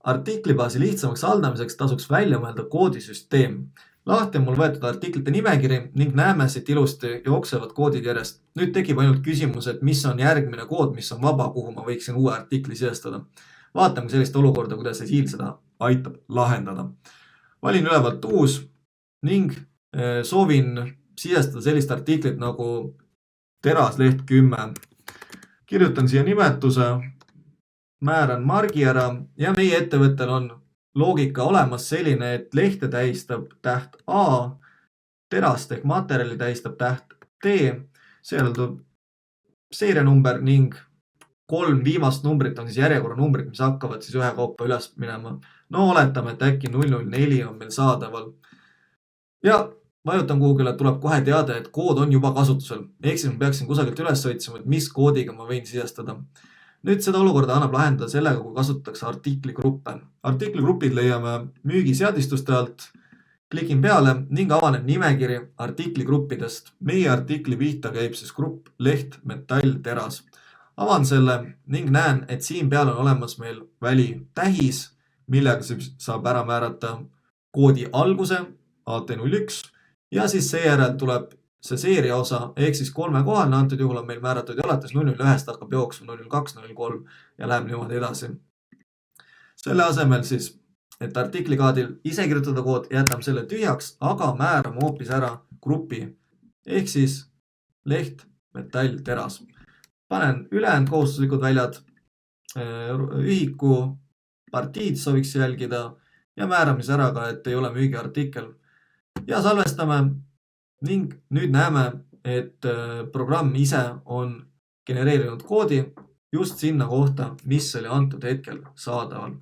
Artiklibaasi lihtsamaks haldamiseks tasuks välja mõelda koodisüsteem. Lahti on mul võetud artiklite nimekiri ning näeme siit ilusti jooksevad koodid järjest. Nüüd tekib ainult küsimus, et mis on järgmine kood, mis on vaba, kuhu ma võiksin uue artikli sisestada. Vaatame sellist olukorda, kuidas Siil seda aitab lahendada. Valin ülevalt uus ning soovin sisestada sellist artiklit nagu terasleht 10. Kirjutan siia nimetuse, määran margi ära ja meie ettevõttel on loogika olemas selline, et lehte tähistab täht A, terast ehk materjali tähistab täht D, seejärel tuleb seerianumber ning 3 viimast numbrit on siis järjekorranumbrid, mis hakkavad siis ühekaupa üles minema. No oletame, et äkki 004 on meil saadaval. Ja vajutan kuhugile, tuleb kohe teada, et kood on juba kasutusel. Ehk siis ma peaksin kusagilt üles otsima, et mis koodiga ma võin sisestada. Nüüd seda olukorda annab lahendada sellega, kui kasutatakse artikligruppe. Artikligrupid leiame müügiseadistuste alt, klikin peale ning avaneb nimekiri artikligruppidest. Meie artikli pihta käib siis grupp leht, metall, teras. Avan selle ning näen, et siin peal on olemas meil väli tähis, millega saab ära määrata koodi alguse AT01 ja siis seejärel tuleb see seeria osa, ehk siis 3 kohalne, antud juhul on meil määratud ja alates 001 hakkab jooksma 02, 03 ja läheb niimoodi edasi. Selle asemel siis, et artiklikaadil ise kirjutada kood, jätame selle tühjaks, aga määrame hoopis ära grupi, ehk siis leht, metall, teras. Panen ülejäänud kohustuslikud väljad, ühiku, partiid sooviks jälgida ja määramis ära ka, et ei ole müügiartikkel. Ja salvestame ning nüüd näeme, et programm ise on genereerinud koodi just sinna kohta, mis oli antud hetkel saadaval.